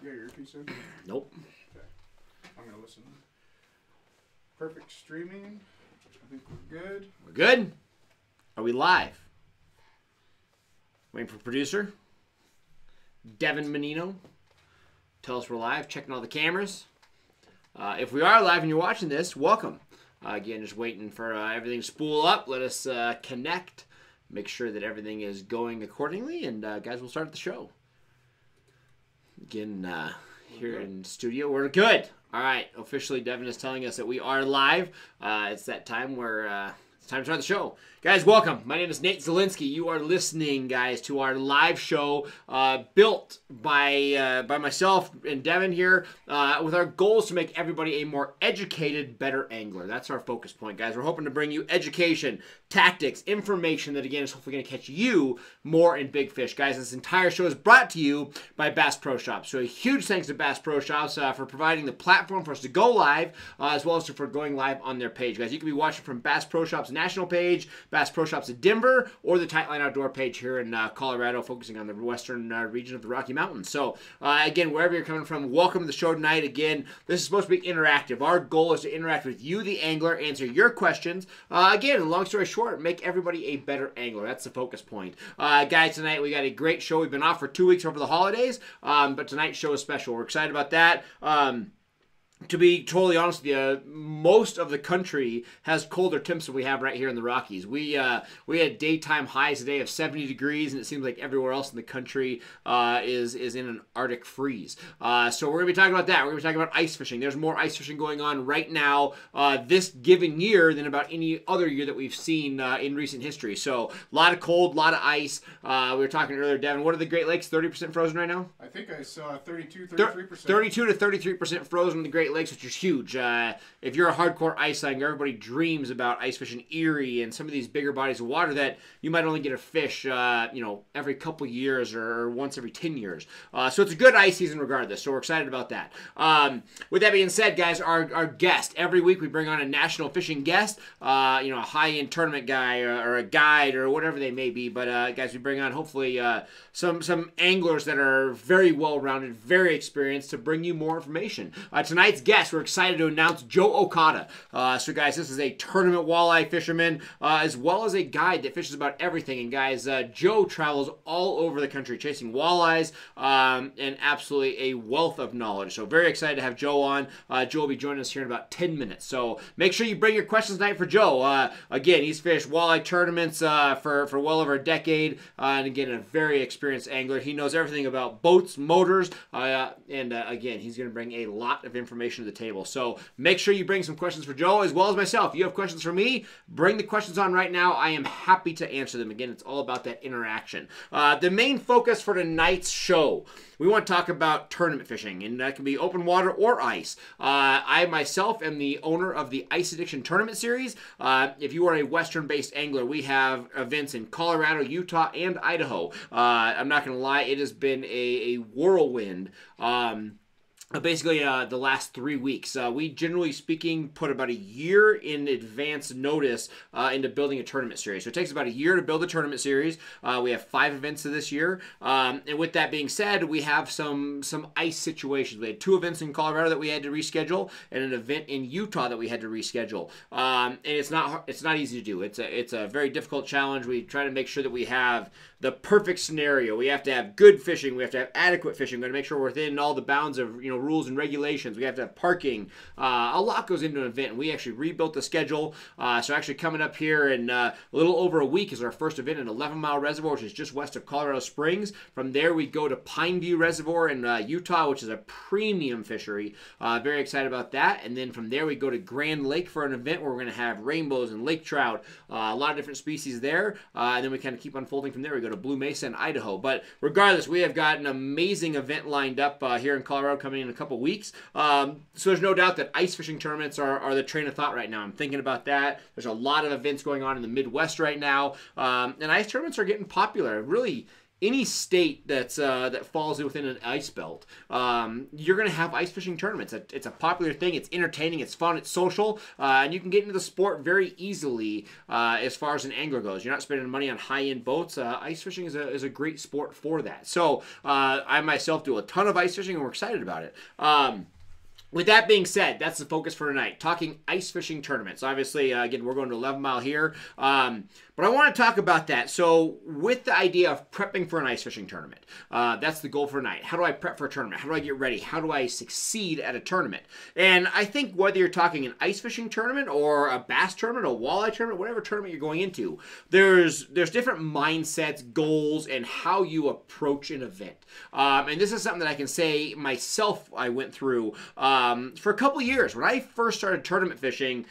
You got your earpiece in? Nope. Okay. I'm going to listen. Perfect streaming. I think we're good. We're good? Are we live? Waiting for producer. Devin Menino. Tell us we're live. Checking all the cameras. If we are live and you're watching this, welcome. Again, just waiting for everything to spool up. Let us connect. Make sure that everything is going accordingly. And guys, we'll start the show. Again, here in studio, we're good. All right, officially, Devin is telling us that we are live. It's that time where it's time to start the show. Guys, welcome. My name is Nate Zelinsky. You are listening, guys, to our live show built by myself and Devin here with our goals to make everybody a more educated, better angler. That's our focus point, guys. We're hoping to bring you education, tactics, information that, again, is hopefully going to catch you more in big fish. Guys, this entire show is brought to you by Bass Pro Shops. So a huge thanks to Bass Pro Shops for providing the platform for us to go live, as well as for going live on their page. Guys, you can be watching from Bass Pro Shops national page, Bass Pro Shops in Denver, or the Tightline Outdoor page here in Colorado, focusing on the western region of the Rocky Mountains. So, again, wherever you're coming from, welcome to the show tonight. Again, this is supposed to be interactive. Our goal is to interact with you, the angler, answer your questions. Again, long story short, make everybody a better angler. That's the focus point. Guys, tonight we got a great show. We've been off for 2 weeks over the holidays, but tonight's show is special. We're excited about that. To be totally honest with you, most of the country has colder temps than we have right here in the Rockies. We had daytime highs today of 70 degrees, and it seems like everywhere else in the country is in an Arctic freeze. So we're going to be talking about that. We're going to be talking about ice fishing. There's more ice fishing going on right now this given year than about any other year that we've seen in recent history. So a lot of cold, a lot of ice. We were talking earlier, Devin, what are the Great Lakes, 30% frozen right now? I think I saw 32, 33%. 32 to 33% frozen in the Great Lakes, which is huge. If you're a hardcore ice angler, everybody dreams about ice fishing Erie and some of these bigger bodies of water that you might only get a fish, every couple years or once every 10 years. So it's a good ice season regardless. So we're excited about that. With that being said, guys, our guest every week we bring on a national fishing guest, a high-end tournament guy or a guide or whatever they may be. But guys, we bring on hopefully some anglers that are very well-rounded, very experienced to bring you more information. Tonight's guest, we're excited to announce Joe Okada. So guys, this is a tournament walleye fisherman, as well as a guide that fishes about everything. And guys, Joe travels all over the country chasing walleyes, and absolutely a wealth of knowledge. So very excited to have Joe on. Joe will be joining us here in about 10 minutes. So make sure you bring your questions tonight for Joe. Again, he's fished walleye tournaments for well over a decade, and again, a very experienced angler. He knows everything about boats, motors, and again, he's going to bring a lot of information to the table. So make sure you bring some questions for Joe as well as myself. If you have questions for me, bring the questions on right now. I am happy to answer them. Again, it's all about that interaction. The main focus for tonight's show, we want to talk about tournament fishing, and that can be open water or ice. I myself am the owner of the Ice Addiction Tournament Series. If you are a Western-based angler, we have events in Colorado, Utah, and Idaho. I'm not going to lie, it has been a whirlwind. Basically, the last 3 weeks. We, generally speaking, put about a year in advance notice into building a tournament series. So it takes about a year to build a tournament series. We have 5 events this year. And with that being said, we have some ice situations. We had 2 events in Colorado that we had to reschedule, and an event in Utah that we had to reschedule. And it's not easy to do. It's a very difficult challenge. We try to make sure that we have the perfect scenario. We have to have good fishing. We have to have adequate fishing. We've got to make sure we're within all the bounds of rules and regulations. We have to have parking. A lot goes into an event, and we actually rebuilt the schedule. So actually coming up here in a little over a week is our first event in 11 Mile Reservoir, which is just west of Colorado Springs. From there, we go to Pineview Reservoir in Utah, which is a premium fishery. Very excited about that. And then from there, we go to Grand Lake for an event where we're going to have rainbows and lake trout, a lot of different species there. And then we kind of keep unfolding from there. We go to Blue Mesa and Idaho. But regardless, we have got an amazing event lined up here in Colorado coming in a couple weeks. So there's no doubt that ice fishing tournaments are the train of thought right now. I'm thinking about that. There's a lot of events going on in the Midwest right now. And ice tournaments are getting popular. Really, any state that's that falls within an ice belt, you're going to have ice fishing tournaments. It's a popular thing. It's entertaining. It's fun. It's social, and you can get into the sport very easily as far as an angler goes. You're not spending money on high-end boats. Ice fishing is a great sport for that. So I myself do a ton of ice fishing, and we're excited about it. With that being said, that's the focus for tonight, talking ice fishing tournaments. Obviously, again, we're going to 11 Mile here, but I want to talk about that. So with the idea of prepping for an ice fishing tournament, that's the goal for tonight. How do I prep for a tournament? How do I get ready? How do I succeed at a tournament? And I think whether you're talking an ice fishing tournament or a bass tournament, a walleye tournament, whatever tournament you're going into, there's different mindsets, goals, and how you approach an event. And this is something that I can say myself I went through for a couple years. When I first started tournament fishing,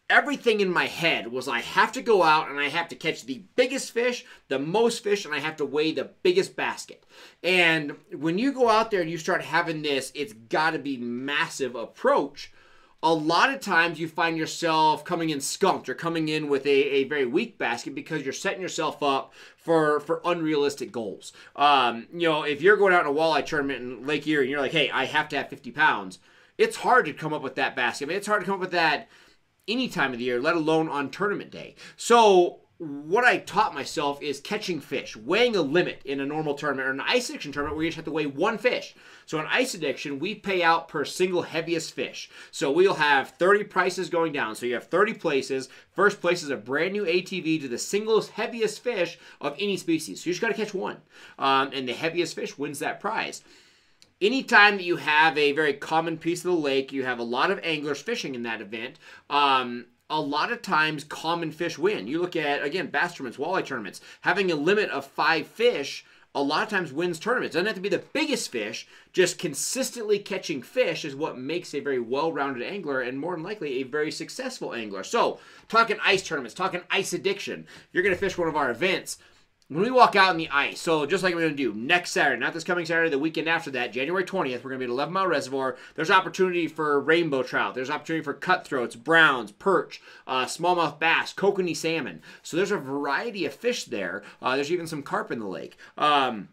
everything in my head was I have to go out and I have to catch the biggest fish, the most fish, and I have to weigh the biggest basket. And when you go out there and you start having this, it's got to be massive approach, a lot of times you find yourself coming in skunked or coming in with a very weak basket because you're setting yourself up for unrealistic goals. If you're going out in a walleye tournament in Lake Erie and you're like, hey, I have to have 50 pounds, it's hard to come up with that basket. I mean, it's hard to come up with that any time of the year, let alone on tournament day. So what I taught myself is catching fish, weighing a limit in a normal tournament or an ice addiction tournament where you just have to weigh one fish. So in ice addiction, we pay out per single heaviest fish. So we'll have 30 prices going down. So you have 30 places. First place is a brand new ATV to the single heaviest fish of any species. So you just got to catch one. And the heaviest fish wins that prize. Anytime that you have a very common piece of the lake, you have a lot of anglers fishing in that event, a lot of times common fish win. You look at, again, bass tournaments, walleye tournaments, having a limit of 5 fish a lot of times wins tournaments. It doesn't have to be the biggest fish, just consistently catching fish is what makes a very well-rounded angler and more than likely a very successful angler. So, talking ice tournaments, talking ice addiction, you're going to fish one of our events. When we walk out in the ice, so just like we're going to do next Saturday, not this coming Saturday, the weekend after that, January 20th, we're going to be at 11 Mile Reservoir. There's opportunity for rainbow trout. There's opportunity for cutthroats, browns, perch, smallmouth bass, kokanee salmon. So there's a variety of fish there. There's even some carp in the lake. And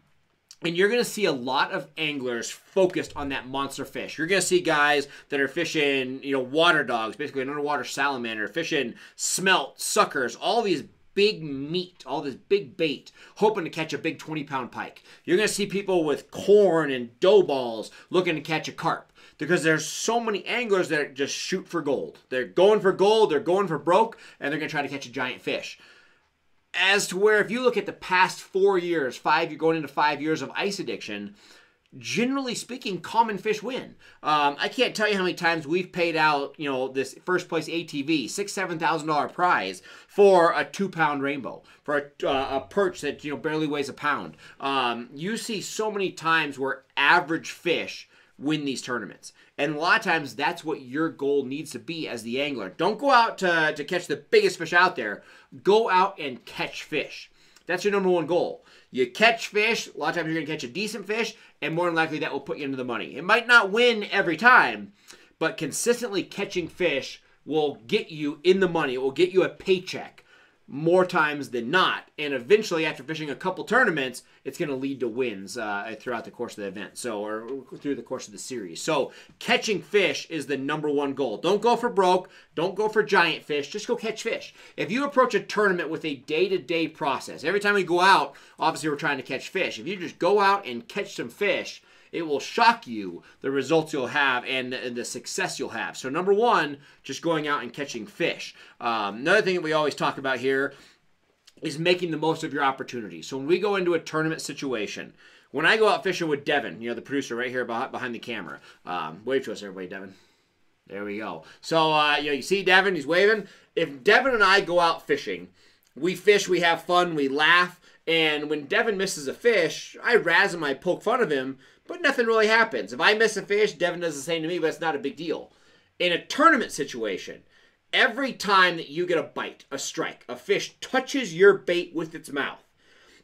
you're going to see a lot of anglers focused on that monster fish. You're going to see guys that are fishing, water dogs, basically an underwater salamander, fishing smelt, suckers, all these big meat, all this big bait, hoping to catch a big 20-pound pike. You're going to see people with corn and dough balls looking to catch a carp because there's so many anglers that just shoot for gold. They're going for gold, they're going for broke, and they're going to try to catch a giant fish. As to where if you look at the past 4 years, you're going into 5 years of ice addiction, generally speaking, common fish win. I can't tell you how many times we've paid out, this first place ATV, $6,000, $7,000 prize for a 2-pound rainbow, for a perch that, barely weighs a pound. You see so many times where average fish win these tournaments. And a lot of times that's what your goal needs to be as the angler. Don't go out to catch the biggest fish out there. Go out and catch fish. That's your number one goal. You catch fish, a lot of times you're going to catch a decent fish, and more than likely that will put you into the money. It might not win every time, but consistently catching fish will get you in the money. It will get you a paycheck more times than not. And eventually, after fishing a couple tournaments, it's going to lead to wins throughout the course of the event, or through the course of the series. So catching fish is the number one goal. Don't go for broke. Don't go for giant fish. Just go catch fish. If you approach a tournament with a day-to-day process, every time we go out, obviously we're trying to catch fish. If you just go out and catch some fish, it will shock you the results you'll have and the success you'll have. So number one, just going out and catching fish. Another thing that we always talk about here is making the most of your opportunities. So when we go into a tournament situation, when I go out fishing with Devin, the producer right here behind the camera, wave to us everybody, Devin. There we go. So you see Devin, he's waving. If Devin and I go out fishing, we fish, we have fun, we laugh, and when Devin misses a fish, I razz him, I poke fun of him, but nothing really happens. If I miss a fish, Devin does the same to me, but it's not a big deal. In a tournament situation, every time that you get a bite, a strike, a fish touches your bait with its mouth,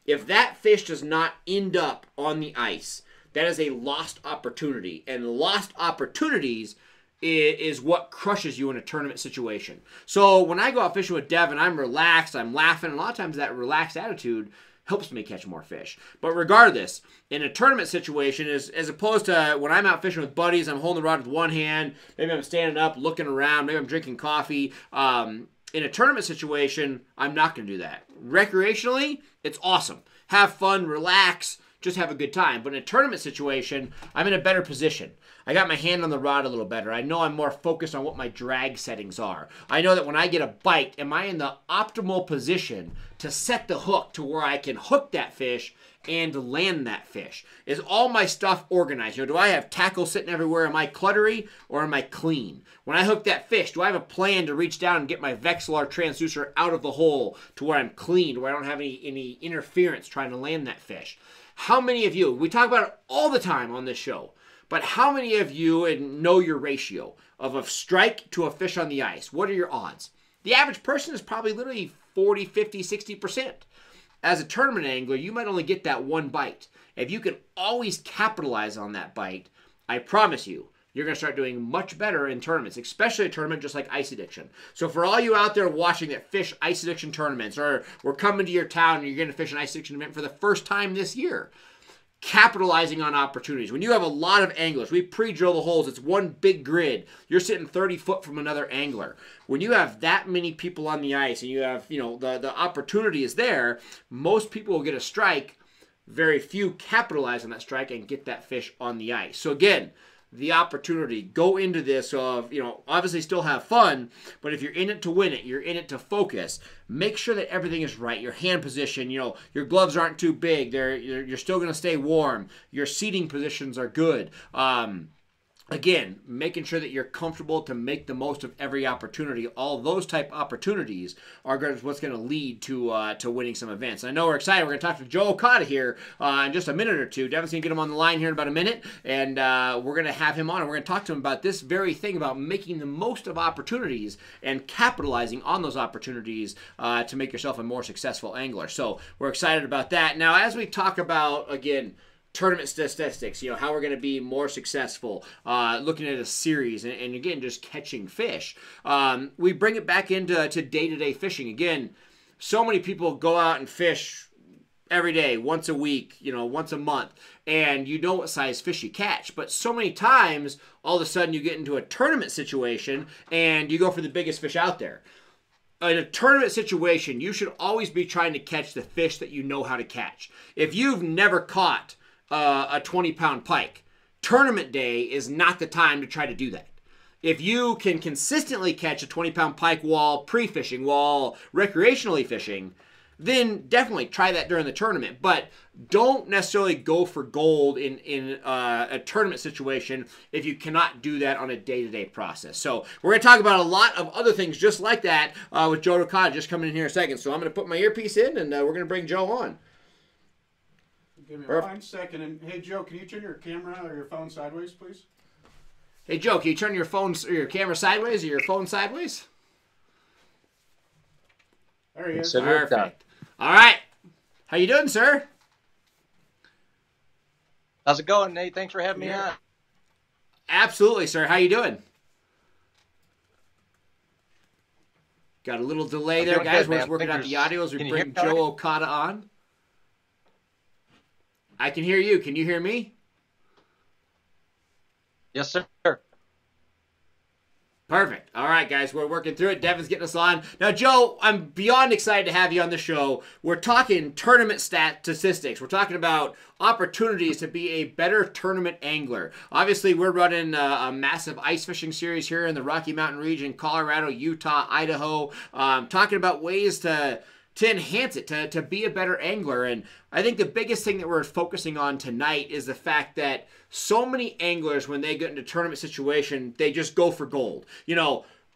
if that fish does not end up on the ice, that is a lost opportunity. And lost opportunities is what crushes you in a tournament situation. So when I go out fishing with Devin, I'm relaxed, I'm laughing, and a lot of times that relaxed attitude helps me catch more fish. But regardless, in a tournament situation, as opposed to when I'm out fishing with buddies, I'm holding the rod with one hand, maybe I'm standing up, looking around, maybe I'm drinking coffee. In a tournament situation, I'm not going to do that. Recreationally, it's awesome. Have fun, relax, just have a good time. But in a tournament situation, I'm in a better position. I got my hand on the rod a little better. I know I'm more focused on what my drag settings are. I know that when I get a bite, am I in the optimal position to set the hook to where I can hook that fish and land that fish? Is all my stuff organized? Do I have tackle sitting everywhere? Am I cluttery or am I clean? When I hook that fish, do I have a plan to reach down and get my Vexilar transducer out of the hole to where I'm clean, where I don't have any interference trying to land that fish? How many of you, we talk about it all the time on this show, but how many of you know your ratio of a strike to a fish on the ice? What are your odds? The average person is probably literally 40, 50, 60%. As a tournament angler, you might only get that one bite. If you can always capitalize on that bite, I promise you, you're going to start doing much better in tournaments, especially a tournament just like Ice Addiction. So for all you out there watching that fish Ice Addiction tournaments, or we're coming to your town and you're going to fish an Ice Addiction event for the first time this year, capitalizing on opportunities. When you have a lot of anglers, we pre-drill the holes, it's one big grid. You're sitting 30 foot from another angler. When you have that many people on the ice and you have, the opportunity is there, most people will get a strike. Very few capitalize on that strike and get that fish on the ice. So again, the opportunity, go into this of, obviously still have fun, but if you're in it to win it, you're in it to focus, make sure that everything is right. Your hand position, your gloves aren't too big. You're still going to stay warm. Your seating positions are good. Again, making sure that you're comfortable to make the most of every opportunity. All those type opportunities are what's going to lead to winning some events. I know we're excited. We're going to talk to Joe Okada here in just a minute or two. Devin's going to get him on the line here in about a minute, and we're going to have him on, and we're going to talk to him about this very thing, about making the most of opportunities and capitalizing on those opportunities to make yourself a more successful angler. So we're excited about that. Now, as we talk about, again, tournament statistics, how we're going to be more successful, looking at a series, and again, just catching fish. We bring it back into day-to-day fishing. Again, so many people go out and fish every day, once a week, once a month, and you know what size fish you catch. But so many times, all of a sudden, you get into a tournament situation, and you go for the biggest fish out there. In a tournament situation, you should always be trying to catch the fish that you know how to catch. If you've never caught a 20-pound pike, tournament day is not the time to try to do that. If you can consistently catch a 20-pound pike while pre-fishing, while recreationally fishing, then definitely try that during the tournament. But don't necessarily go for gold in a tournament situation if you cannot do that on a day-to-day process. So we're going to talk about a lot of other things just like that with Joe Okada just coming in here in a second. So I'm going to put my earpiece in, and we're going to bring Joe on. Give me 1 second. And hey, Joe, can you turn your camera or your phone sideways, please? Hey, Joe, can you turn your phone or your camera sideways or your phone sideways? There he is. Perfect. All right. How you doing, sir? How's it going, Nate? Thanks for having me on. Absolutely, sir. How you doing? Got a little delay there, guys. We're just working out the audio as we bring Joe Okada on. I can hear you. Can you hear me? Yes, sir. Perfect. All right, guys, we're working through it. Devin's getting us on. Now, Joe, I'm beyond excited to have you on the show. We're talking tournament statistics. We're talking about opportunities to be a better tournament angler. Obviously, we're running a massive ice fishing series here in the Rocky Mountain region, Colorado, Utah, Idaho, talking about ways to enhance it, to be a better angler. And I think the biggest thing that we're focusing on tonight is the fact that so many anglers, when they get into a tournament situation, they just go for gold.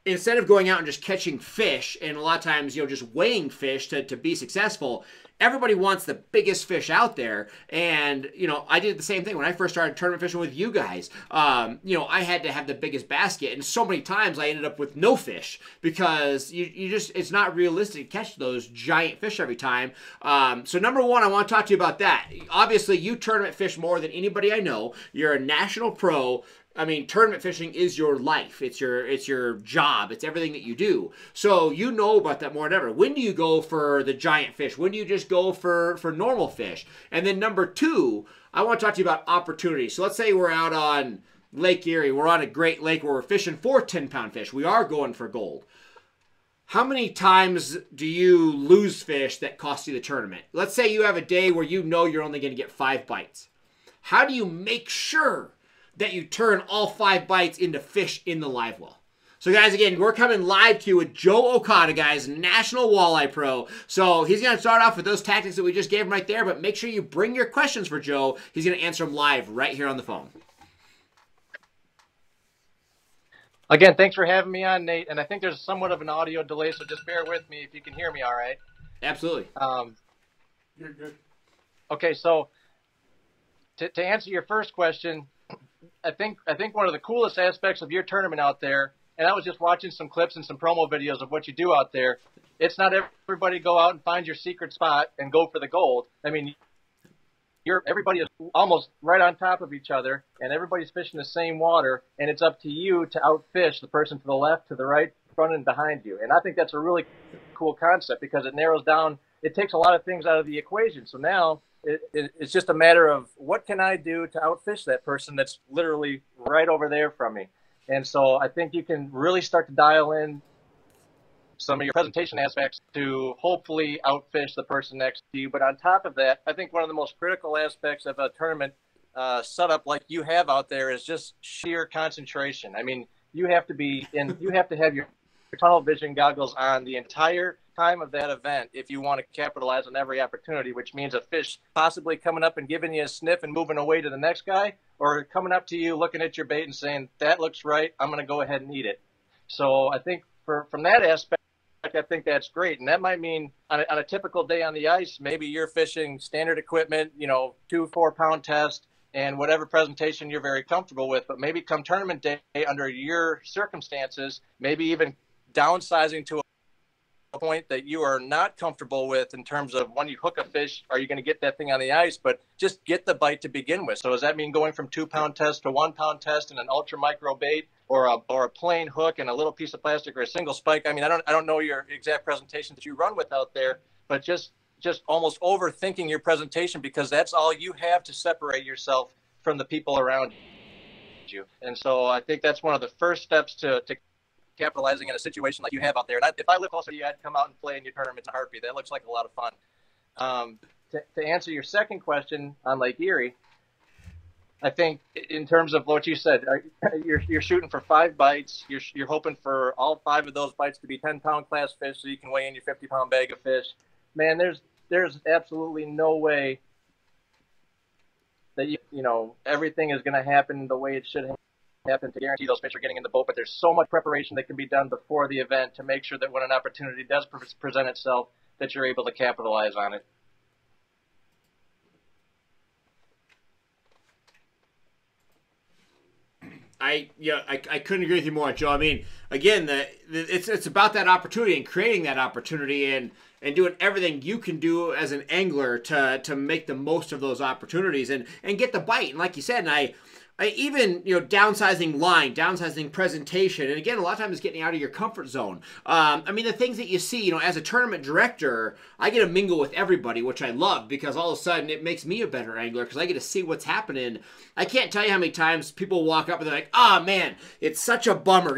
Instead of going out and just catching fish, and a lot of times, just weighing fish to be successful, everybody wants the biggest fish out there. And, I did the same thing when I first started tournament fishing with you guys. I had to have the biggest basket. And so many times I ended up with no fish because it's not realistic to catch those giant fish every time. So number one, I want to talk to you about that. Obviously, you tournament fish more than anybody I know. You're a national pro. I mean, tournament fishing is your life. It's your job. It's everything that you do. So you know about that more than ever. When do you go for the giant fish? When do you just go for normal fish? And then number two, I want to talk to you about opportunities. So let's say we're out on Lake Erie. We're on a great lake where we're fishing for 10-pound fish. We are going for gold. How many times do you lose fish that cost you the tournament? Let's say you have a day where you know you're only going to get 5 bites. How do you make sure that you turn all 5 bites into fish in the live well? So guys, again, we're coming live to you with Joe Okada, guys, National Walleye Pro. So he's going to start off with those tactics that we just gave him right there, but make sure you bring your questions for Joe. He's going to answer them live right here on the phone. Again, thanks for having me on, Nate. And I think there's somewhat of an audio delay, so just bear with me if you can hear me all right. Absolutely. You're good. Okay, so to answer your first question, I think one of the coolest aspects of your tournament out there, and I was just watching some clips and some promo videos of what you do out there. It's not everybody go out and find your secret spot and go for the gold. I mean, everybody is almost right on top of each other, and everybody's fishing the same water, and it's up to you to outfish the person to the left, to the right, front, and behind you. And I think that's a really cool concept because it narrows down. It takes a lot of things out of the equation. So now it's just a matter of what can I do to outfish that person that's literally right over there from me. And so I think you can really start to dial in some of your presentation aspects to hopefully outfish the person next to you. But on top of that, I think one of the most critical aspects of a tournament setup like you have out there is just sheer concentration. I mean, you have to have your tunnel vision goggles on the entire time of that event if you want to capitalize on every opportunity, which means a fish possibly coming up and giving you a sniff and moving away to the next guy, or coming up to you, looking at your bait and saying, that looks right, I'm going to go ahead and eat it. So I think from that aspect, I think that's great. And that might mean on a typical day on the ice, maybe you're fishing standard equipment, 2-4 pound test and whatever presentation you're very comfortable with. But maybe come tournament day under your circumstances, maybe even downsizing to a point that you are not comfortable with in terms of when you hook a fish, are you going to get that thing on the ice? But just get the bite to begin with. So does that mean going from 2 pound test to 1 pound test and an ultra micro bait, or a plain hook and a little piece of plastic, or a single spike? I mean, I don't know your exact presentation that you run with out there, but just almost overthinking your presentation, because that's all you have to separate yourself from the people around you. And so I think that's one of the first steps to capitalizing in a situation like you have out there. And if I live closer to you, I'd come out and play in your tournament in a heartbeat. That looks like a lot of fun. To answer your second question on Lake Erie, I think in terms of what you said, you're shooting for 5 bites. You're hoping for all 5 of those bites to be 10-pound class fish, so you can weigh in your 50-pound bag of fish. Man, there's absolutely no way that everything is going to happen the way it should happen to guarantee those fish are getting in the boat. But there's so much preparation that can be done before the event to make sure that when an opportunity does present itself, that you're able to capitalize on it. I couldn't agree with you more, Joe. I mean, again, it's about that opportunity and creating that opportunity and doing everything you can do as an angler to make the most of those opportunities and get the bite. And like you said, and I even, downsizing line, downsizing presentation. And again, a lot of times it's getting out of your comfort zone. I mean, the things that you see, as a tournament director, I get to mingle with everybody, which I love, because all of a sudden it makes me a better angler because I get to see what's happening. I can't tell you how many times people walk up and they're like, oh man, it's such a bummer.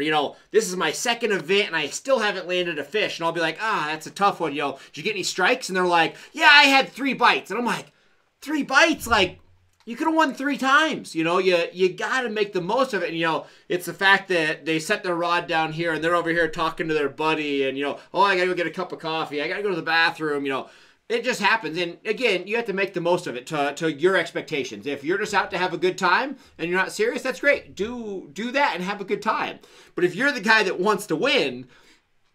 This is my second event and I still haven't landed a fish. And I'll be like, that's a tough one. Did you get any strikes? And they're like, yeah, I had 3 bites. And I'm like, 3 bites? Like, you could have won 3 times. You got to make the most of it. And, it's the fact that they set their rod down here and they're over here talking to their buddy and, oh, I got to go get a cup of coffee. I got to go to the bathroom. It just happens. And again, you have to make the most of it to your expectations. If you're just out to have a good time and you're not serious, that's great. Do that and have a good time. But if you're the guy that wants to win,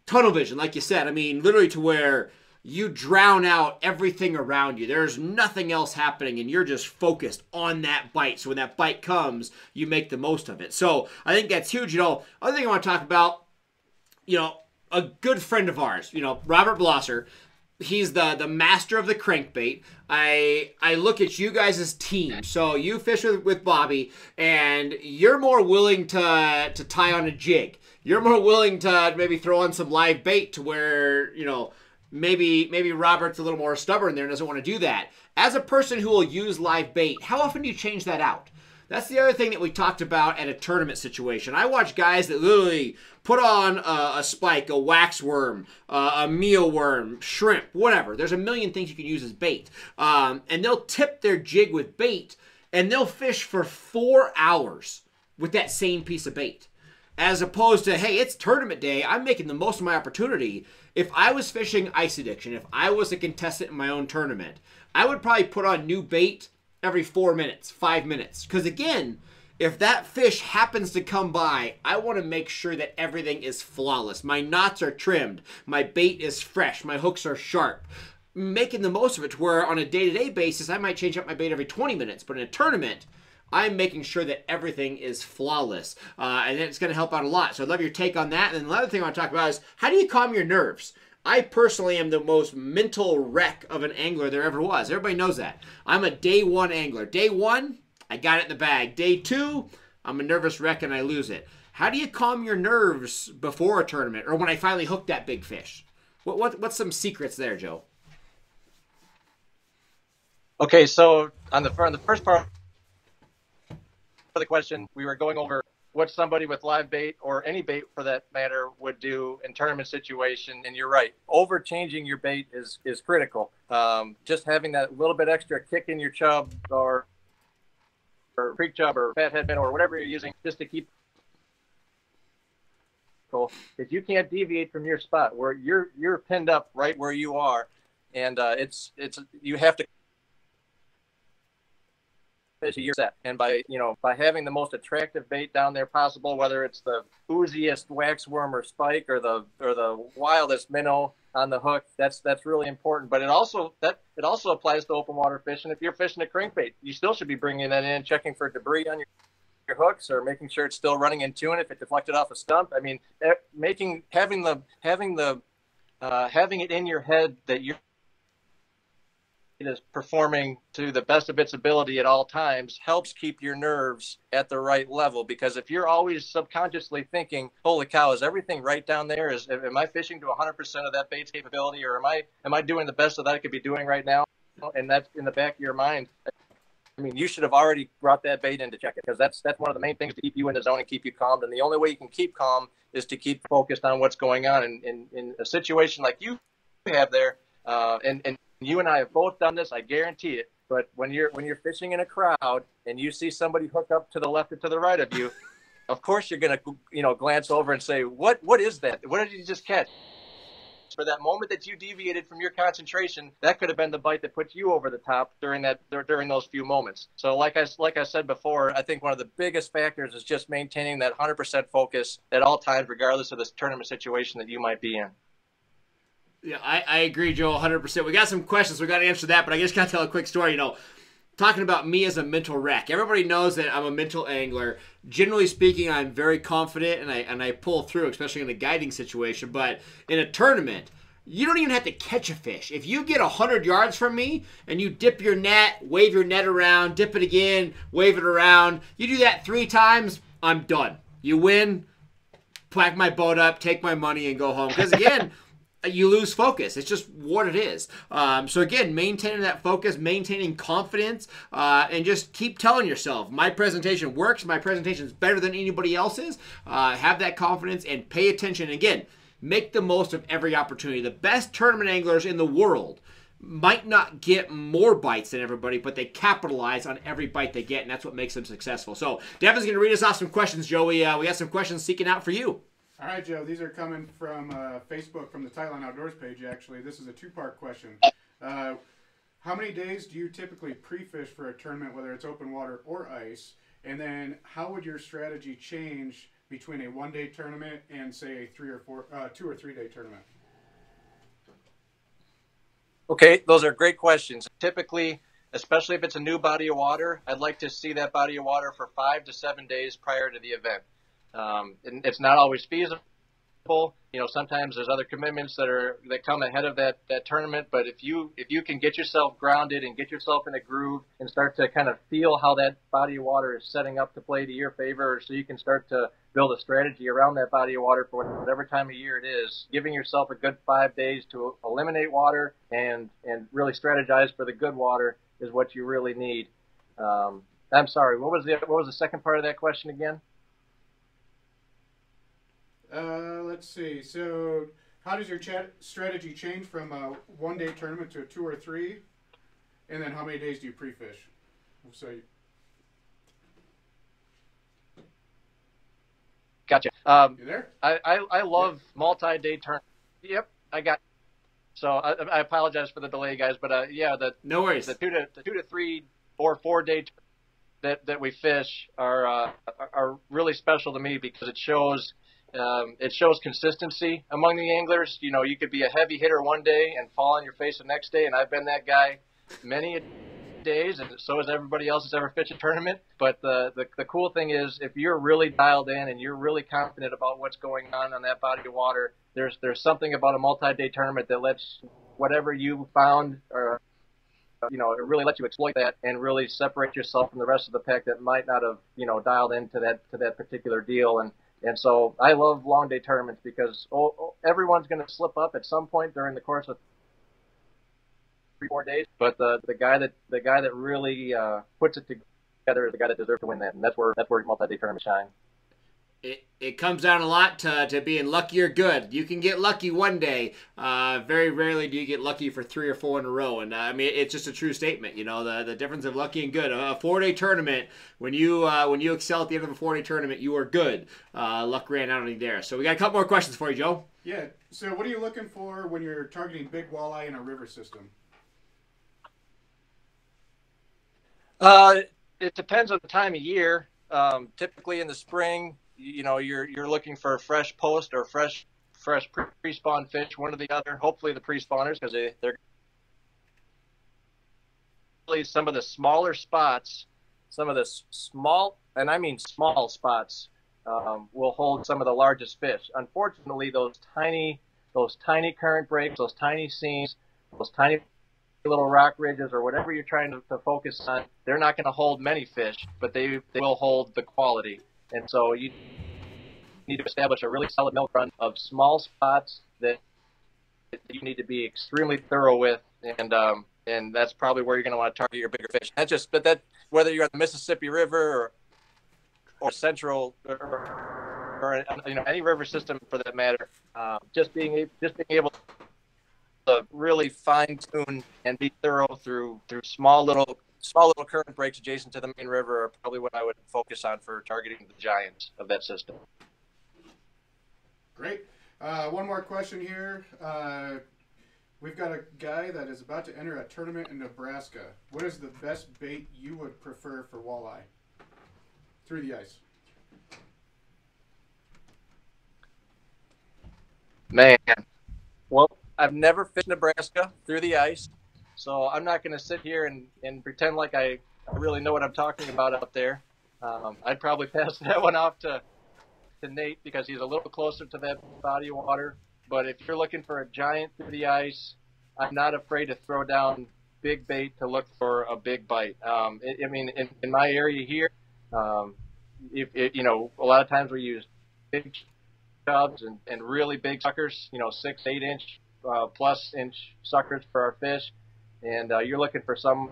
tunnel vision, like you said, I mean, literally to where you drown out everything around you. There's nothing else happening, and you're just focused on that bite. So when that bite comes, you make the most of it. So I think that's huge. Other thing I want to talk about, a good friend of ours, Robert Blosser, he's the master of the crankbait. I look at you guys as team. So you fish with Bobby, and you're more willing to tie on a jig. You're more willing to maybe throw on some live bait to where, you know, maybe Robert's a little more stubborn there and doesn't want to do that. As a person who will use live bait, how often do you change that out? That's the other thing that we talked about at a tournament situation. I watch guys that literally put on a spike, a waxworm, a mealworm, shrimp, whatever. There's a million things you can use as bait. And they'll tip their jig with bait, and they'll fish for 4 hours with that same piece of bait. As opposed to, hey, it's tournament day, I'm making the most of my opportunity. If I was fishing Ice Addiction, if I was a contestant in my own tournament, I would probably put on new bait every 4 minutes, 5 minutes. Because again, if that fish happens to come by, I want to make sure that everything is flawless. My knots are trimmed. My bait is fresh. My hooks are sharp. Making the most of it to where on a day-to-day basis, I might change up my bait every 20 minutes. But in a tournament, I'm making sure that everything is flawless. And it's going to help out a lot. So I'd love your take on that. And then another thing I want to talk about is, how do you calm your nerves? I personally am the most mental wreck of an angler there ever was. Everybody knows that. I'm a day one angler. Day one, I got it in the bag. Day two, I'm a nervous wreck and I lose it. How do you calm your nerves before a tournament or when I finally hook that big fish? What's some secrets there, Joe? Okay, so on the first part of the question, we were going over what somebody with live bait or any bait for that matter would do in tournament situation. And you're right, over changing your bait is critical. Just having that little bit extra kick in your chub or creek chub or fathead minnow or whatever you're using just to keep. If you can't deviate from your spot where you're pinned up right where you are, and it's you have to to your set. And by having the most attractive bait down there possible, whether it's the ooziest waxworm or spike or the wildest minnow on the hook, that's really important. But it also applies to open water fishing. If you're fishing a crankbait, you still should be bringing that in, checking for debris on your hooks or making sure it's still running in tune if it deflected off a stump. I mean, having it in your head that it is performing to the best of its ability at all times helps keep your nerves at the right level. Because if you're always subconsciously thinking, holy cow, is everything right down there? Am I fishing to 100% of that bait's capability, or am I doing the best that I could be doing right now? And that's in the back of your mind. I mean, you should have already brought that bait in to check it, because that's one of the main things to keep you in the zone and keep you calm. And the only way you can keep calm is to keep focused on what's going on. In a situation like you have there, and you and I have both done this, I guarantee it. But when you're fishing in a crowd and you see somebody hook up to the left or to the right of you, of course you're gonna glance over and say, what is that? What did you just catch? For that moment that you deviated from your concentration, that could have been the bite that put you over the top during those few moments. So like I said before, I think one of the biggest factors is just maintaining that 100% focus at all times, regardless of this tournament situation that you might be in. Yeah, I agree, Joe, 100%. We got some questions. We got to answer that, but I just got to tell a quick story. Talking about me as a mental wreck. Everybody knows that I'm a mental angler. Generally speaking, I'm very confident, and I pull through, especially in a guiding situation. But in a tournament, you don't even have to catch a fish. If you get 100 yards from me and you dip your net, wave your net around, dip it again, wave it around, you do that 3 times, I'm done. You win, pack my boat up, take my money, and go home. Because again, you lose focus. It's just what it is. So again, maintaining that focus, maintaining confidence, and just keep telling yourself, my presentation works, my presentation is better than anybody else's. Have that confidence and pay attention. Again, make the most of every opportunity. The best tournament anglers in the world might not get more bites than everybody, but they capitalize on every bite they get, and that's what makes them successful. So Devin's going to read us off some questions, Joey. We got some questions seeking out for you. All right, Joe. These are coming from Facebook, from the Tightline Outdoors page, actually. This is a 2-part question. How many days do you typically pre-fish for a tournament, whether it's open water or ice? And then how would your strategy change between a 1-day tournament and, say, a 2 or 3 day tournament? Okay, those are great questions. Typically, especially if it's a new body of water, I'd like to see that body of water for 5 to 7 days prior to the event. And it's not always feasible, You know, sometimes there's other commitments that come ahead of that tournament. But if you can get yourself grounded and get yourself in a groove and start to kind of feel how that body of water is setting up to play to your favor, so you can start to build a strategy around that body of water for whatever time of year it is, giving yourself a good 5 days to eliminate water and really strategize for the good water is what you really need. I'm sorry, what was the second part of that question again? Let's see. So, how does your strategy change from a 1 day tournament to a 2 or 3? And then how many days do you pre-fish? So, Gotcha. You there? I love multi-day tournaments. Yep, I got. So I apologize for the delay, guys, but yeah, no worries. The 2 to 3 or 4 day that we fish are really special to me because it shows consistency among the anglers. You know, you could be a heavy hitter one day and fall on your face the next day, and I've been that guy many days, and so is everybody else that's ever fished a tournament. But the cool thing is, if you're really dialed in and you're really confident about what's going on that body of water, there's something about a multi-day tournament that lets whatever you found, or you know, it really lets you exploit that and really separate yourself from the rest of the pack that might not have, you know, dialed into that particular deal. And so I love long day tournaments because everyone's going to slip up at some point during the course of 3-4 days. But the guy that really puts it together is the guy that deserves to win that, and that's where multi-day tournaments shine. It comes down a lot to being lucky or good. You can get lucky one day. Very rarely do you get lucky for 3 or 4 in a row. And I mean, it's just a true statement. You know, the difference of lucky and good. A 4-day tournament, when you excel at the end of a 4-day tournament, you are good. Luck ran out on you there. So we got a couple more questions for you, Joe. Yeah. So what are you looking for when you're targeting big walleye in a river system? It depends on the time of year. Typically in the spring, you know, you're looking for a fresh post or fresh pre-spawn fish, one or the other. Hopefully the pre-spawners, because they're really some of the smaller spots, some of the small, and I mean small spots, will hold some of the largest fish. Unfortunately, those tiny current breaks, those tiny seams, those tiny little rock ridges, or whatever you're trying to focus on, they're not going to hold many fish, but they will hold the quality. And so you need to establish a really solid milk run of small spots that you need to be extremely thorough with, and that's probably where you're going to want to target your bigger fish. But whether you're on the Mississippi River or Central or you know, any river system for that matter, just being able to really fine tune and be thorough through small little current breaks adjacent to the main river are probably what I would focus on for targeting the giants of that system. Great. One more question here. We've got a guy that is about to enter a tournament in Nebraska. What is the best bait you would prefer for walleye through the ice? Man, well, I've never fished Nebraska through the ice, so I'm not going to sit here and pretend like I really know what I'm talking about out there. I'd probably pass that one off to Nate because he's a little closer to that body of water. But if you're looking for a giant through the ice, I'm not afraid to throw down big bait to look for a big bite. I mean, in my area here, you know, a lot of times we use big chubs and really big suckers, you know, 6-8 inch plus inch suckers for our fish. And you're looking for some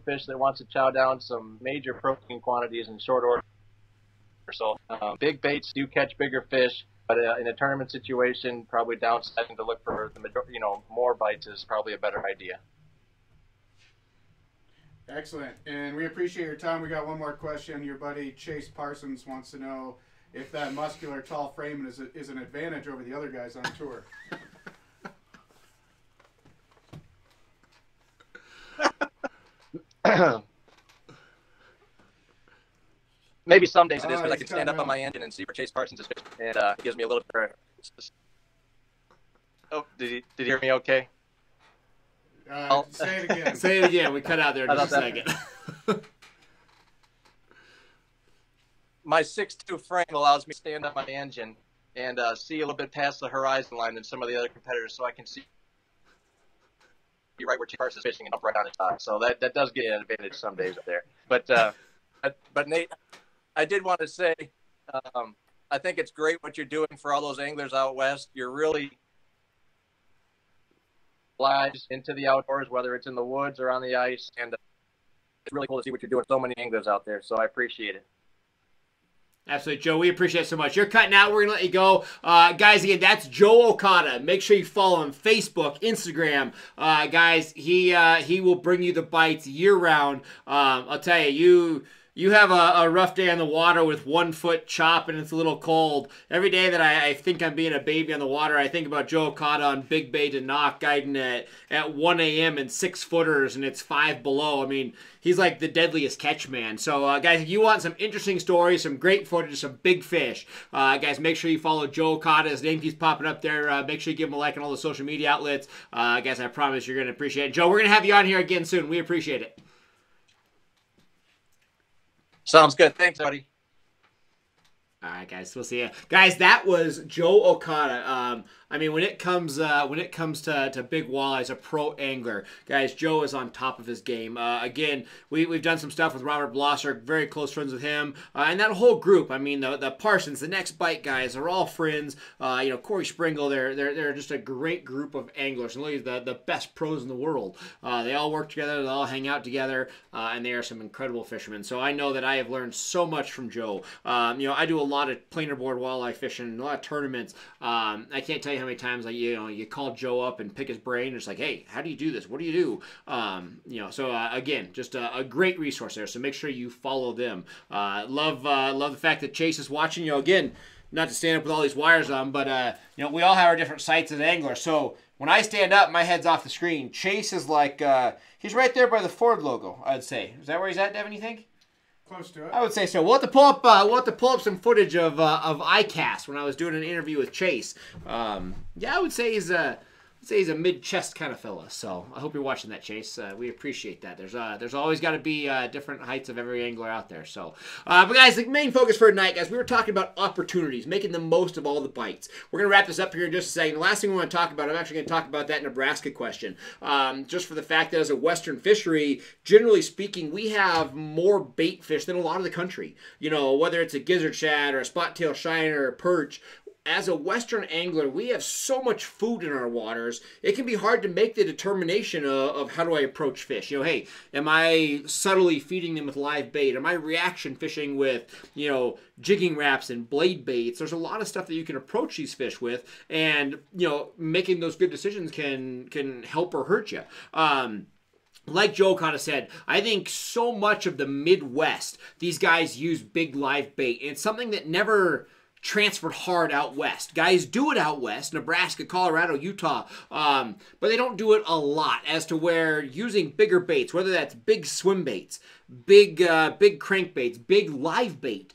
fish that wants to chow down some major protein quantities in short order. So big baits do catch bigger fish, but in a tournament situation, probably downsizing to look for the majority, you know, more bites is probably a better idea. Excellent, and we appreciate your time. We got one more question. Your buddy Chase Parsons wants to know if that muscular, tall frame is an advantage over the other guys on tour. Maybe some days it is, because I can stand up on my engine and see where Chase Parsons is fishing, and it gives me a little bit of... Oh, did you hear me okay? Say it again. Say it again. We cut out there just a second. My 6'2" frame allows me to stand up my engine and see a little bit past the horizon line than some of the other competitors, so I can see right where Perch is fishing and up right on the top. So that does get an advantage some days up there. But Nate, I did want to say, I think it's great what you're doing for all those anglers out west. You're really lives into the outdoors, whether it's in the woods or on the ice, and it's really cool to see what you're doing. So many anglers out there, so I appreciate it. Absolutely, Joe. We appreciate it so much. You're cutting out. We're going to let you go. Guys, again, that's Joe Okada. Make sure you follow him. Facebook, Instagram. Guys, he will bring you the bites year-round. I'll tell you, you have a rough day on the water with 1 foot chop and it's a little cold. Every day that I think I'm being a baby on the water, I think about Joe Okada on Big Bay to Knock guiding at 1 a.m. and 6 footers and it's 5 below. I mean, he's like the deadliest catch man. So, guys, if you want some interesting stories, some great footage, some big fish, guys, make sure you follow Joe Okada. His name keeps popping up there. Make sure you give him a like on all the social media outlets. Guys, I promise you're going to appreciate it. Joe, we're going to have you on here again soon. We appreciate it. Sounds good. Thanks, buddy. All right, guys. We'll see you. Guys, that was Joe Okada. I mean, when it comes to big walleyes, a pro angler, guys, Joe is on top of his game. Again, we've done some stuff with Robert Blosser, very close friends with him, and that whole group. I mean, the Parsons, the Next Bite guys, are all friends. Corey Springle, they're just a great group of anglers, and really the best pros in the world. They all work together, they all hang out together, and they are some incredible fishermen. So I know that I have learned so much from Joe. I do a lot of planer board walleye fishing, a lot of tournaments. I can't tell you how many times you call Joe up and pick his brain. It's like, hey, how do you do this? What do you do? Again, just a great resource there. So make sure you follow them. Love the fact that Chase is watching. Again, not to stand up with all these wires on, but we all have our different sights as anglers. So when I stand up, my head's off the screen. Chase is like he's right there by the Ford logo, I'd say. Is that where he's at, Devin? You think? Close to it. I would say so. We'll have to pull up some footage of iCast when I was doing an interview with Chase. I would say he's a mid-chest kind of fella. So I hope you're watching that, Chase. We appreciate that. There's always got to be different heights of every angler out there. So, but guys, the main focus for tonight, guys, we were talking about opportunities, making the most of all the bites. We're gonna wrap this up here in just a second. The last thing we want to talk about, I'm actually gonna talk about that Nebraska question. Just for the fact that as a Western fishery, generally speaking, we have more bait fish than a lot of the country. Whether it's a gizzard shad or a spot-tail shiner or a perch. As a Western angler, we have so much food in our waters, it can be hard to make the determination of how do I approach fish. Hey, am I subtly feeding them with live bait? Am I reaction fishing with, jigging wraps and blade baits? There's a lot of stuff that you can approach these fish with, and, making those good decisions can help or hurt you. Like Joe kind of said, I think so much of the Midwest, these guys use big live bait. And it's something that never transferred hard out west. Guys do it out west, Nebraska, Colorado, Utah, but they don't do it a lot as to where using bigger baits, whether that's big swim baits, big crankbaits, big live bait,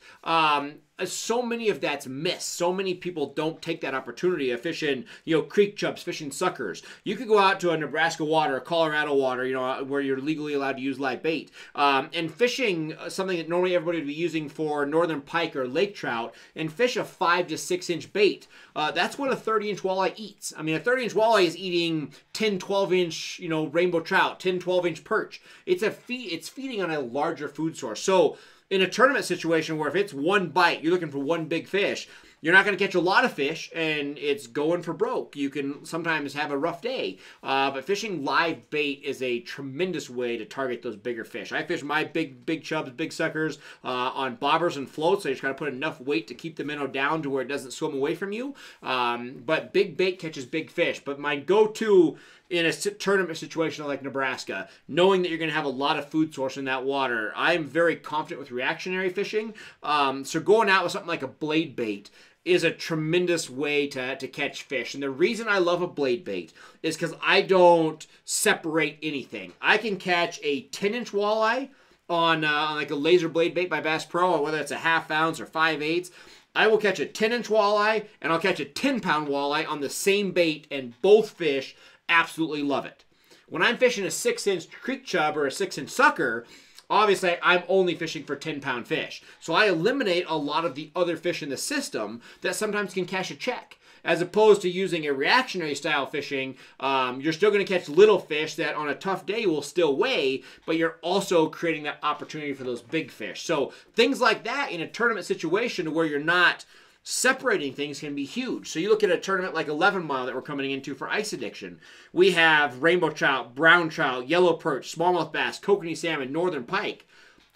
so many of that's missed. So many people don't take that opportunity of fishing, creek chubs, fishing suckers. You could go out to a Nebraska water, a Colorado water, where you're legally allowed to use live bait, and fishing something that normally everybody would be using for northern pike or lake trout, and fish a 5 to 6 inch bait. That's what a 30-inch walleye eats. I mean, a 30-inch walleye is eating 10, 12-inch, rainbow trout, 10, 12-inch perch. It's feeding on a larger food source. So in a tournament situation where if it's one bite, you're looking for one big fish, you're not going to catch a lot of fish, and it's going for broke. You can sometimes have a rough day, but fishing live bait is a tremendous way to target those bigger fish. I fish my big chubs, big suckers on bobbers and floats, so you just got to put enough weight to keep the minnow down to where it doesn't swim away from you. But big bait catches big fish. But my go-to in a tournament situation like Nebraska, knowing that you're going to have a lot of food source in that water, I'm very confident with reactionary fishing. So going out with something like a blade bait is a tremendous way to catch fish. And the reason I love a blade bait is because I don't separate anything. I can catch a 10-inch walleye on like a laser blade bait by Bass Pro, or whether it's a ½ ounce or 5/8. I will catch a 10-inch walleye, and I'll catch a 10-pound walleye on the same bait, and both fish absolutely love it. When I'm fishing a 6-inch creek chub or a 6-inch sucker, obviously I'm only fishing for 10-pound fish. So I eliminate a lot of the other fish in the system that sometimes can cash a check. As opposed to using a reactionary style fishing, you're still going to catch little fish that on a tough day will still weigh, but you're also creating that opportunity for those big fish. So things like that in a tournament situation where you're not separating things can be huge. So you look at a tournament like 11 Mile that we're coming into for ice addiction. We have rainbow trout, brown trout, yellow perch, smallmouth bass, kokanee salmon, northern pike.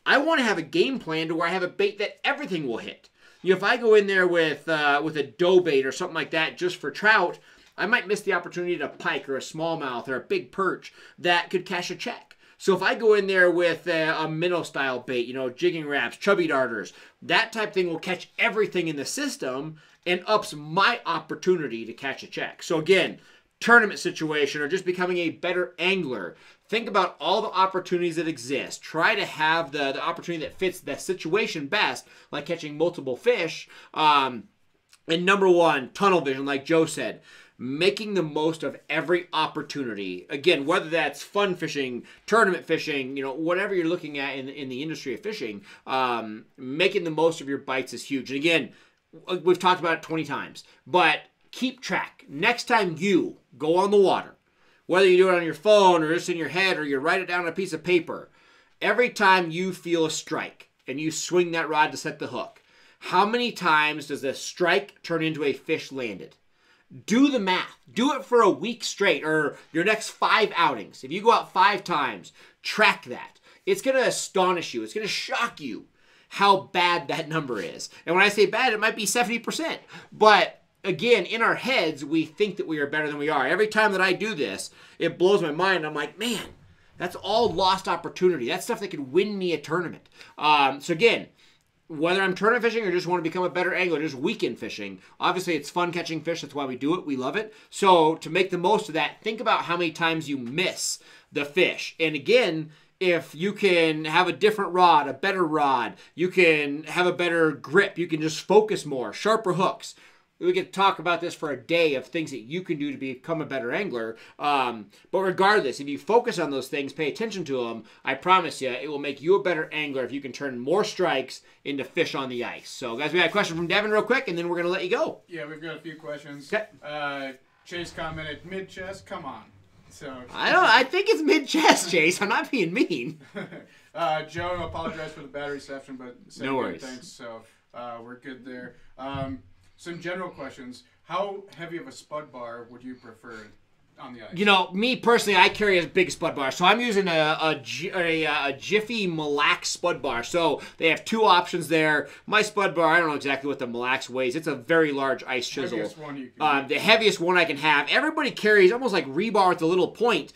I want to have a game plan to where I have a bait that everything will hit. If I go in there with a dough bait or something like that just for trout, I might miss the opportunity at a pike or a smallmouth or a big perch that could cash a check. So if I go in there with a minnow-style bait, jigging wraps, chubby darters, that type thing will catch everything in the system and ups my opportunity to catch a check. So again, tournament situation or just becoming a better angler, think about all the opportunities that exist. Try to have the opportunity that fits the situation best, like catching multiple fish. And number one, tunnel vision, like Joe said. Making the most of every opportunity. Again, whether that's fun fishing, tournament fishing, whatever you're looking at in the industry of fishing, making the most of your bites is huge. And again, we've talked about it 20 times, but keep track. Next time you go on the water, whether you do it on your phone or just in your head or you write it down on a piece of paper, every time you feel a strike and you swing that rod to set the hook, how many times does the strike turn into a fish landed? Do the math. Do it for a week straight or your next 5 outings. If you go out 5 times, track that. It's going to astonish you. It's going to shock you how bad that number is. And when I say bad, it might be 70%. But again, in our heads, we think that we are better than we are. Every time that I do this, it blows my mind. I'm like, man, that's all lost opportunity. That's stuff that could win me a tournament. So again, whether I'm tournament fishing or just want to become a better angler, just weekend fishing, obviously it's fun catching fish. That's why we do it. We love it. So to make the most of that, think about how many times you miss the fish. And again, if you can have a different rod, a better rod, you can have a better grip, you can just focus more, sharper hooks. We could talk about this for a day of things that you can do to become a better angler. But regardless, if you focus on those things, pay attention to them, I promise you, it will make you a better angler if you can turn more strikes into fish on the ice. So, guys, we got a question from Devin real quick, and then we're going to let you go. Yeah, we've got a few questions. Okay. Chase commented, mid-chest, come on. So I think it's mid-chest, Chase. I'm not being mean. Joe apologized for the bad reception, but said no worries. Thanks, so we're good there. Some general questions. How heavy of a spud bar would you prefer on the ice? Me personally, I carry a big spud bar. So I'm using a Jiffy Mille Lacs spud bar. So they have 2 options there. My spud bar, I don't know exactly what the Mille Lacs weighs. It's a very large ice chisel. Heaviest one you can the heaviest one I can have. Everybody carries almost like rebar with a little point.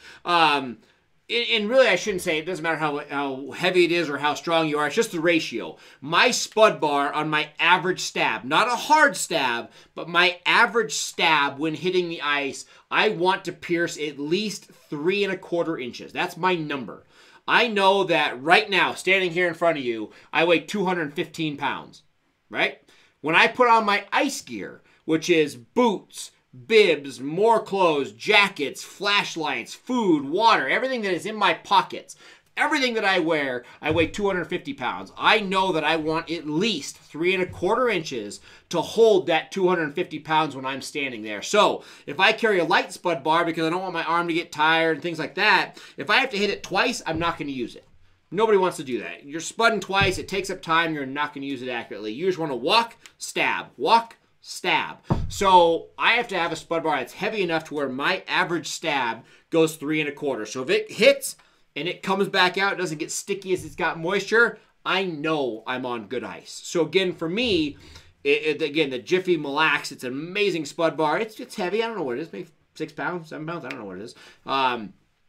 And really, I shouldn't say it doesn't matter how heavy it is or how strong you are. It's just the ratio. My spud bar on my average stab, not a hard stab, but my average stab when hitting the ice, I want to pierce at least 3 1/4 inches. That's my number. I know that right now, standing here in front of you, I weigh 215 pounds, right? When I put on my ice gear, which is boots, bibs, more clothes, jackets, flashlights, food, water, everything that is in my pockets, everything that I wear, I weigh 250 pounds. I know that I want at least 3 1/4 inches to hold that 250 pounds when I'm standing there. So if I carry a light spud bar because I don't want my arm to get tired and things like that, if I have to hit it twice, I'm not going to use it. Nobody wants to do that. You're spudding twice, it takes up time, you're not going to use it accurately. You just want to walk, stab, walk, stab. So I have to have a spud bar that's heavy enough to where my average stab goes 3 1/4. So if it hits and it comes back out, it doesn't get sticky as it's got moisture, I know I'm on good ice. So again, for me, again, the Jiffy Mille Lacs, it's an amazing spud bar. It's heavy. I don't know what it is. Maybe 6 pounds, 7 pounds. I don't know what it is.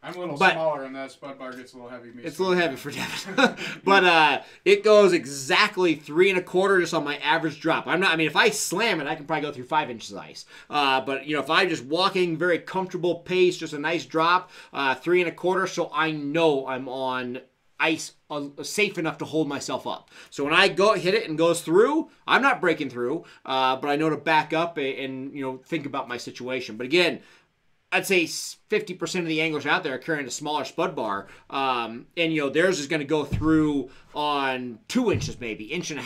I'm a little smaller, and that spud bar gets a little heavy. It's a little heavy for Devin. But it goes exactly 3 1/4 just on my average drop. If I slam it, I can probably go through 5 inches of ice. But if I'm just walking very comfortable pace, just a nice drop, 3 1/4, so I know I'm on ice safe enough to hold myself up. So when I go hit it and goes through, I'm not breaking through, but I know to back up and think about my situation. But again, I'd say 50% of the anglers out there are carrying a smaller spud bar, and theirs is going to go through on 2 inches, maybe 1.5 inches,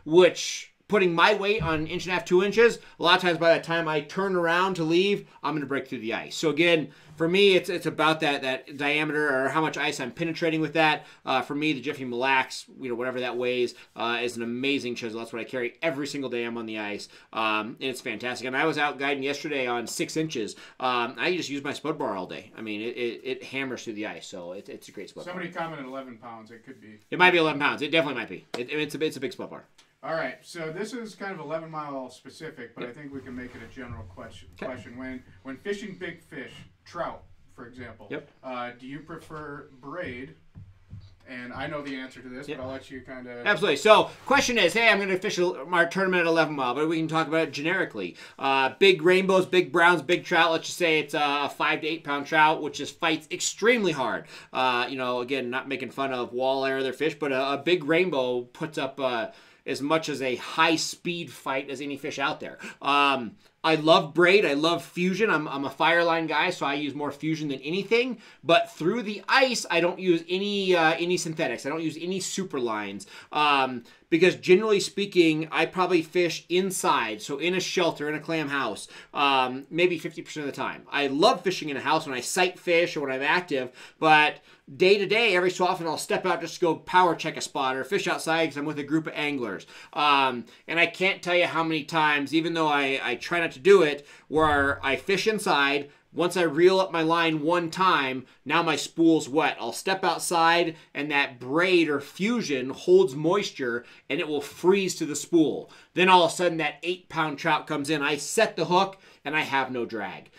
which, putting my weight on 1.5 inches, 2 inches, a lot of times by the time I turn around to leave, I'm going to break through the ice. So again, for me, it's about that diameter or how much ice I'm penetrating with that. For me, the Jiffy Mille Lacs, whatever that weighs, is an amazing chisel. That's what I carry every single day I'm on the ice, and it's fantastic. And I was out guiding yesterday on 6 inches. I just use my spud bar all day. I mean, it hammers through the ice, so it's a great spud bar. Somebody commented 11 pounds. It could be. It might be 11 pounds. It definitely might be. It's a big spud bar. All right, so this is kind of 11 mile specific, but I think we can make it a general question. When fishing big fish, trout, for example, do you prefer braid? And I know the answer to this, but I'll let you kind of... Absolutely. So, question is, hey, I'm going to fish our tournament at 11 mile, but we can talk about it generically. Big rainbows, big browns, big trout. Let's just say it's a 5 to 8 pound trout, which just fights extremely hard. Again, not making fun of walleye or other fish, but a big rainbow puts up... as much as a high-speed fight as any fish out there. I love braid. I love fusion. I'm a fireline guy, so I use more fusion than anything. But through the ice, I don't use any synthetics. I don't use any super lines. Because generally speaking, I probably fish inside, so in a shelter, in a clam house, maybe 50% of the time. I love fishing in a house when I sight fish or when I'm active, but day to day, every so often I'll step out just to go power check a spot or fish outside because I'm with a group of anglers. And I can't tell you how many times, even though I try not to do it, where I fish inside. Once I reel up my line one time, now my spool's wet. I'll step outside and that braid or fusion holds moisture and it will freeze to the spool. Then all of a sudden that 8 pound trout comes in. I set the hook and I have no drag.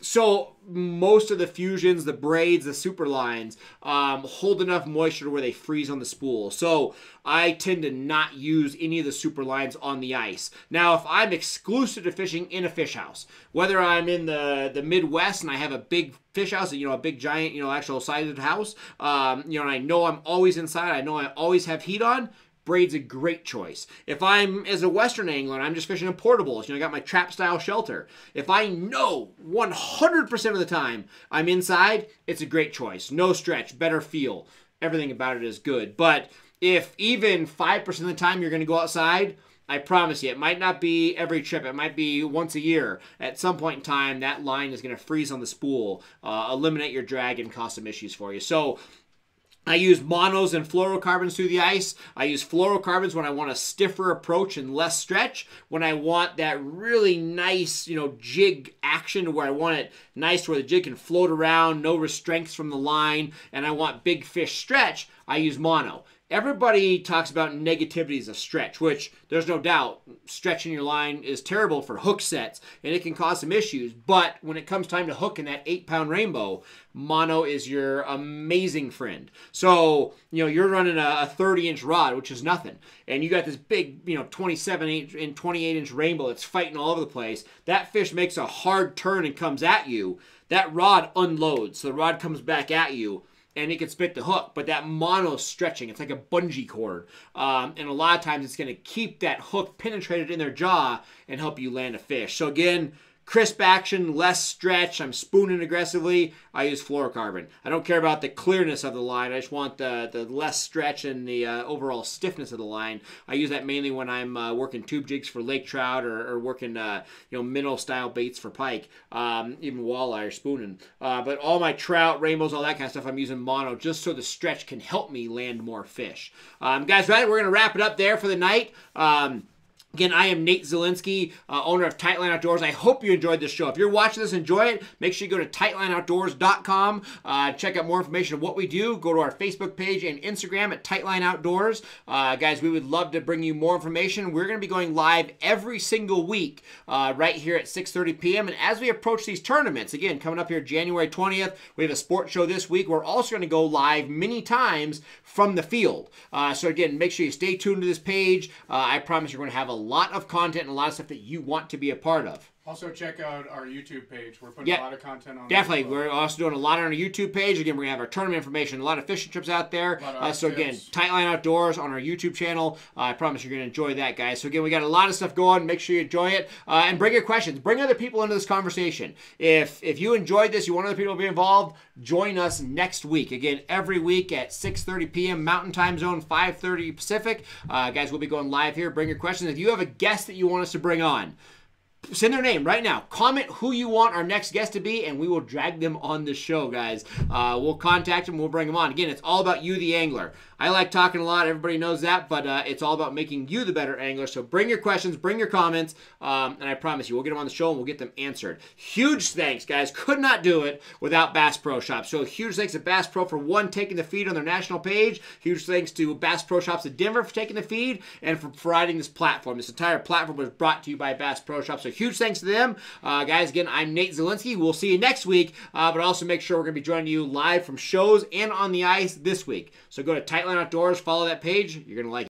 So most of the fusions, the braids, the super lines hold enough moisture to where they freeze on the spool. So I tend to not use any of the super lines on the ice. Now, if I'm exclusive to fishing in a fish house, whether I'm in the Midwest and I have a big fish house, a big giant, actual sized house, and I know I'm always inside, I know I always have heat on, braid's a great choice. If I'm as a Western angler and I'm just fishing in portables, I got my trap style shelter. If I know 100% of the time I'm inside, it's a great choice. No stretch, better feel. Everything about it is good. But if even 5% of the time you're going to go outside, I promise you, it might not be every trip. It might be once a year. At some point in time, that line is going to freeze on the spool, eliminate your drag, and cause some issues for you. So I use monos and fluorocarbons through the ice. I use fluorocarbons when I want a stiffer approach and less stretch. When I want that really nice, jig action where I want it nice where the jig can float around, no restraints from the line, and I want big fish stretch, I use mono. Everybody talks about negativities of stretch, which there's no doubt stretching your line is terrible for hook sets and it can cause some issues. But when it comes time to hook in that 8 pound rainbow, mono is your amazing friend. So, you're running a 30-inch rod, which is nothing. And you got this big, 27 and 28-inch rainbow that's fighting all over the place. That fish makes a hard turn and comes at you. That rod unloads. So the rod comes back at you. And it can spit the hook, but that mono stretching, it's like a bungee cord. And a lot of times it's going to keep that hook penetrated in their jaw and help you land a fish. So again, crisp action, less stretch. I'm spooning aggressively. I use fluorocarbon. I don't care about the clearness of the line. I just want the less stretch and the overall stiffness of the line. I use that mainly when I'm working tube jigs for lake trout or working minnow style baits for pike, even walleye or spooning. But all my trout, rainbows, all that kind of stuff, I'm using mono just so the stretch can help me land more fish. Guys, right, we're going to wrap it up there for the night. Again, I am Nate Zelinsky, owner of Tightline Outdoors. I hope you enjoyed this show. If you're watching this, enjoy it. Make sure you go to tightlineoutdoors.com. Check out more information of what we do. Go to our Facebook page and Instagram at Tightline Outdoors. Guys, we would love to bring you more information. We're going to be going live every single week right here at 6:30 p.m. And as we approach these tournaments, again, coming up here January 20th, we have a sports show this week. We're also going to go live many times from the field. So again, make sure you stay tuned to this page. I promise you're going to have a lot of content and a lot of stuff that you want to be a part of. Also, check out our YouTube page. We're putting a lot of content on Definitely. there. We're also doing a lot on our YouTube page. Again, we're going to have our tournament information, a lot of fishing trips out there. So, again, Tightline Outdoors on our YouTube channel. I promise you're going to enjoy that, guys. So, again, we got a lot of stuff going. Make sure you enjoy it. And bring your questions. Bring other people into this conversation. If you enjoyed this, you want other people to be involved, join us next week. Again, every week at 6:30 p.m. Mountain Time Zone, 5:30 Pacific. Guys, we'll be going live here. Bring your questions. If you have a guest that you want us to bring on, send their name right now. Comment who you want our next guest to be, and we will drag them on the show, guys. We'll contact them. We'll bring them on. Again, it's all about you, the angler. I like talking a lot. Everybody knows that, but it's all about making you the better angler. So bring your questions, bring your comments, and I promise you, we'll get them on the show and we'll get them answered. Huge thanks, guys. Could not do it without Bass Pro Shops. So huge thanks to Bass Pro for, one, taking the feed on their national page. Huge thanks to Bass Pro Shops in Denver for taking the feed and for providing this platform. This entire platform was brought to you by Bass Pro Shops. So huge thanks to them. Guys, again, I'm Nate Zelinsky. We'll see you next week, but also make sure we're going to be joining you live from shows and on the ice this week. So go to Tightline Outdoors, follow that page. You're going to like it.